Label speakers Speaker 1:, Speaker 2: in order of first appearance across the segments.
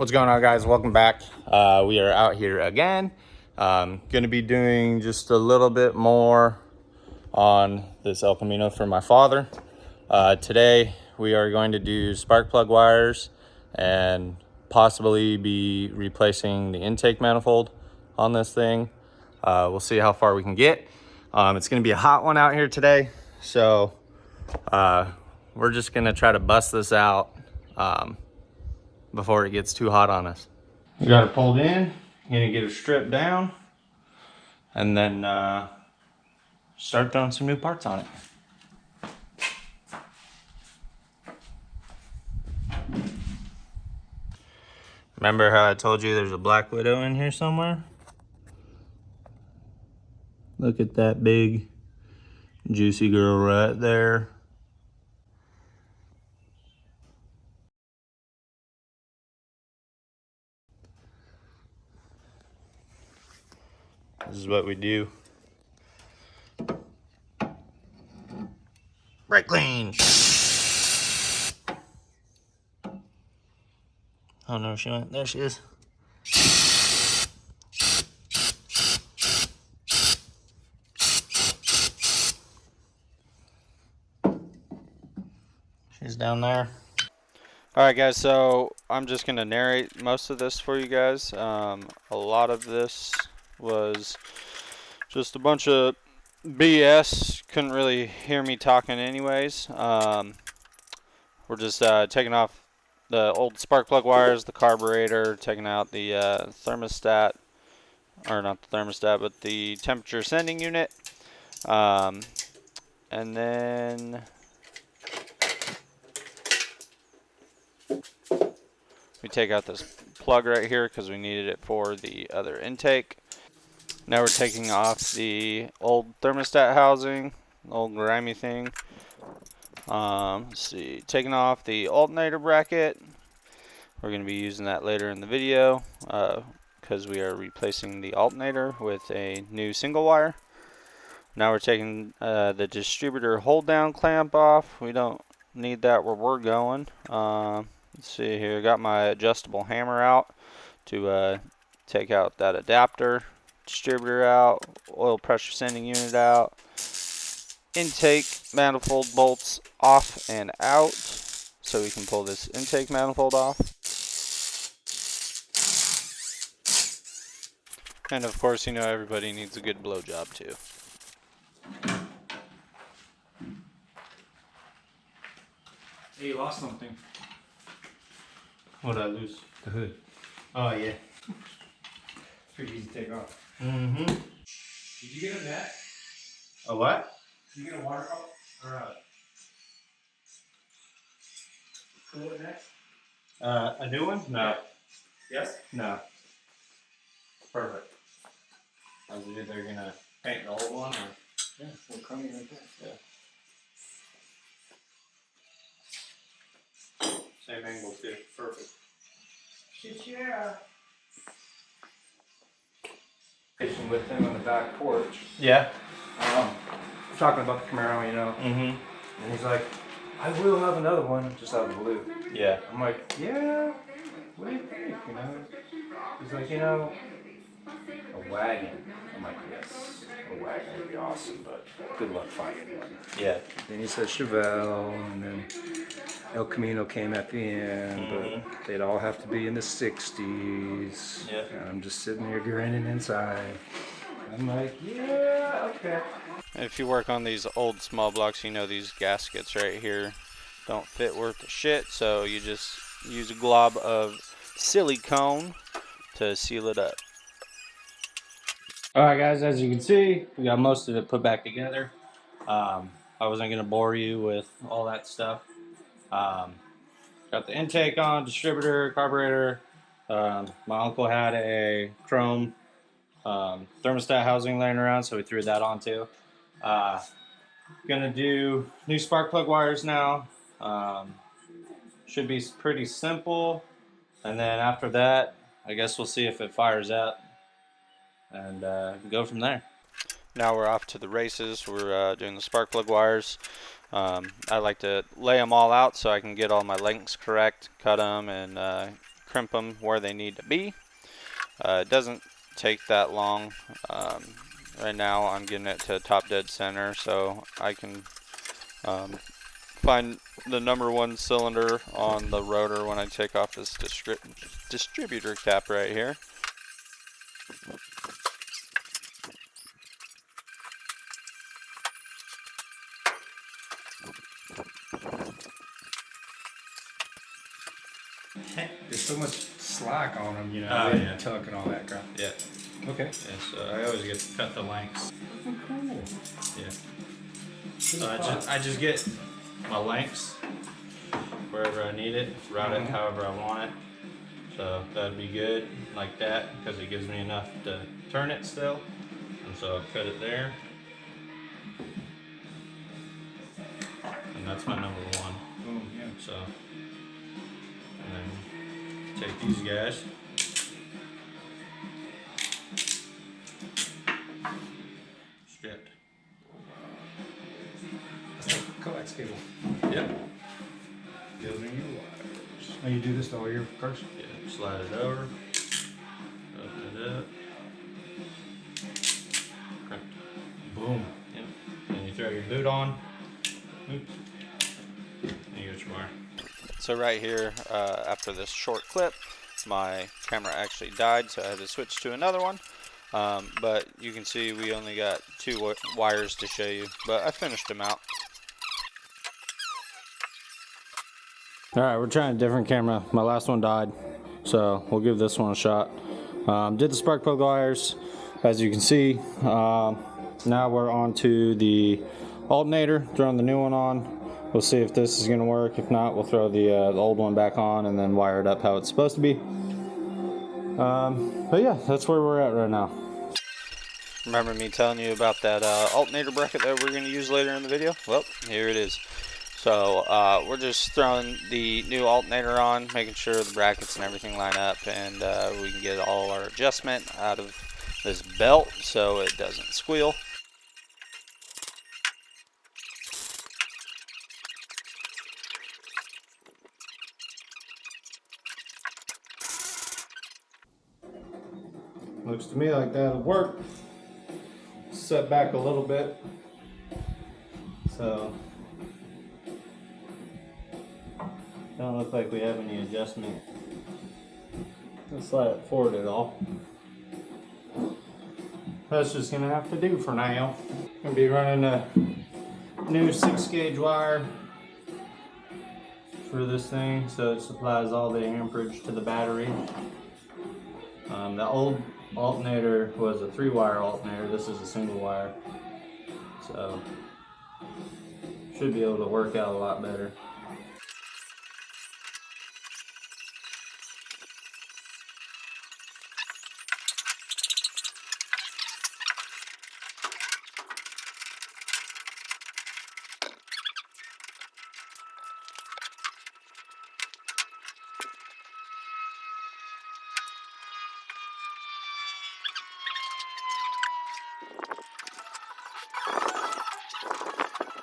Speaker 1: What's going on, guys? Welcome back. We are out here again. Gonna be doing just a little bit more on this El Camino for my father. Today we are going to do spark plug wires and possibly be replacing the intake manifold on this thing. We'll see how far we can get. It's gonna be a hot one out here today, so we're just gonna try to bust this out before it gets too hot on us. We got it pulled in, gonna get it stripped down, and then start throwing some new parts on it. Remember how I told you there's a Black Widow in here somewhere? Look at that big, juicy girl right there. This is what we do. Brake clean. Oh no, she went. There she is. She's down there. Alright guys, so I'm just going to narrate most of this for you guys. A lot of this was just a bunch of BS. Couldn't really hear me talking anyways. We're just taking off the old spark plug wires, the carburetor, taking out the thermostat, or not the thermostat, but the temperature sending unit. And then we take out this plug right here because we needed it for the other intake. Now we're taking off the old thermostat housing, old grimy thing. Let's see, taking off the alternator bracket. We're going to be using that later in the video because we are replacing the alternator with a new single wire. Now we're taking the distributor hold down clamp off. We don't need that where we're going. Let's see here, got my adjustable hammer out to take out that adapter, distributor out, oil pressure sending unit out, intake manifold bolts off and out so we can pull this intake manifold off. And of course, you know, everybody needs a good blow job too.
Speaker 2: Hey, you lost something.
Speaker 1: What did I lose?
Speaker 2: The hood.
Speaker 1: Oh yeah.
Speaker 2: Pretty easy to take off.
Speaker 1: Mm-hmm.
Speaker 2: Did you get a net?
Speaker 1: A what?
Speaker 2: Did you get a water cup or a cooler net?
Speaker 1: A new one? No.
Speaker 2: Yes?
Speaker 1: No. Perfect. I was either gonna paint the old one or
Speaker 2: Yeah, we're coming right there.
Speaker 1: same angle too. Perfect.
Speaker 2: Shit, yeah. With him on the back porch.
Speaker 1: Yeah.
Speaker 2: Talking about the Camaro, you know.
Speaker 1: Mm-hmm.
Speaker 2: And he's like, I will have another one, just out of the blue.
Speaker 1: Yeah.
Speaker 2: I'm like, yeah, what do you think, you know? He's like, you know, a wagon. I'm like, yes, a wagon would be awesome, but good luck finding one.
Speaker 1: Yeah.
Speaker 2: Then he said Chevelle, and then El Camino came at the end, but they'd all have to be in the 60s.
Speaker 1: Yeah.
Speaker 2: And I'm just sitting here grinning inside. I'm like, yeah, okay.
Speaker 1: If you work on these old small blocks, you know these gaskets right here don't fit worth a shit, so you just use a glob of silicone to seal it up. Alright guys, as you can see, we got most of it put back together. I wasn't going to bore you with all that stuff. Got the intake on, distributor, carburetor. My uncle had a chrome thermostat housing laying around, so we threw that on too. Gonna do new spark plug wires now. Should be pretty simple, and then after that, I guess we'll see if it fires up and go from there. Now we're off to the races. We're doing the spark plug wires. I like to lay them all out so I can get all my lengths correct, cut them, and crimp them where they need to be. It doesn't take that long. Right now I'm getting it to top dead center so I can find the #1 cylinder on the rotor when I take off this distributor cap right here.
Speaker 2: There's so much slack on them, you know,
Speaker 3: Oh, yeah.
Speaker 2: tuck and all that crap.
Speaker 3: Yeah.
Speaker 2: Okay.
Speaker 3: Yeah, so I always get to cut the lengths.
Speaker 2: Oh, cool.
Speaker 3: Yeah. So I just get my lengths wherever I need it, route it however I want it. So that'd be good like that because it gives me enough to turn it still. And so I'll cut it there. And that's my #1.
Speaker 2: Oh, yeah.
Speaker 3: So, and then take these guys. Strip.
Speaker 2: That's like coax cable.
Speaker 3: Yep.
Speaker 2: Building your wires. Oh, you do this to all your cars?
Speaker 3: Yeah, slide it over. Open it up. Crimp.
Speaker 2: Boom.
Speaker 3: Yep. Then you throw your boot on. Oops. And you get your wire.
Speaker 1: So right here, after this short clip, my camera actually died, so I had to switch to another one. But you can see we only got 2 wires to show you, but I finished them out.
Speaker 4: Alright, we're trying a different camera. My last one died, so we'll give this one a shot. Did the spark plug wires, as you can see. Now we're on to the alternator, throwing the new one on. We'll see if this is going to work. If not, we'll throw the old one back on and then wire it up how it's supposed to be. But yeah, that's where we're at right now.
Speaker 1: Remember me telling you about that alternator bracket that we're going to use later in the video? Well, here it is. So we're just throwing the new alternator on, making sure the brackets and everything line up, and we can get all our adjustment out of this belt so it doesn't squeal.
Speaker 4: Looks to me like that'll work. Set back a little bit. So don't look like we have any adjustment. Let's slide it forward at all. That's just gonna have to do for now. Gonna be running a new 6-gauge wire for this thing, so it supplies all the amperage to the battery. The old alternator was a 3-wire alternator. This is a single wire, so should be able to work out a lot better.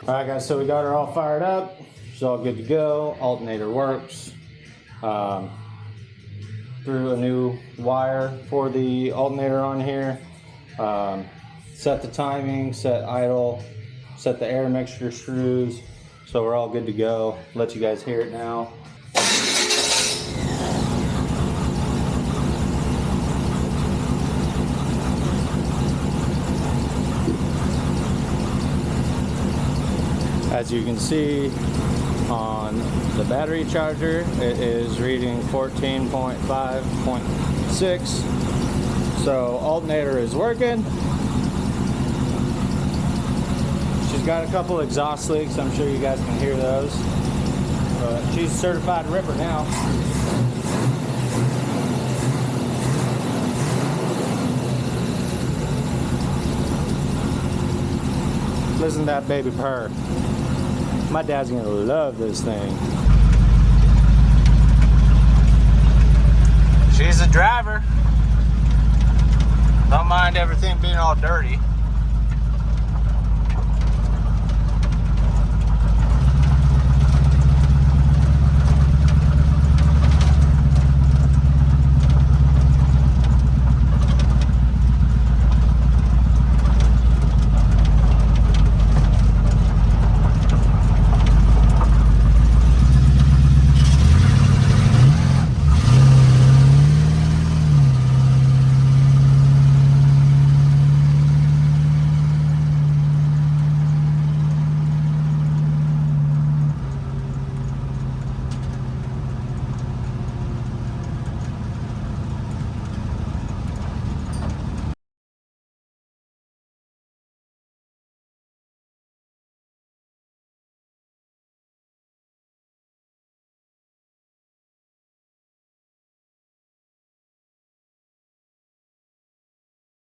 Speaker 4: Alright guys, so we got her all fired up. She's all good to go. Alternator works. Threw a new wire for the alternator on here. Set the timing, set idle, set the air mixture screws. So we're all good to go. Let you guys hear it now. As you can see on the battery charger, it is reading 14.5.6. So alternator is working. She's got a couple exhaust leaks. I'm sure you guys can hear those. But she's a certified ripper now. Listen to that baby purr. My dad's gonna love this thing. She's a driver. Don't mind everything being all dirty.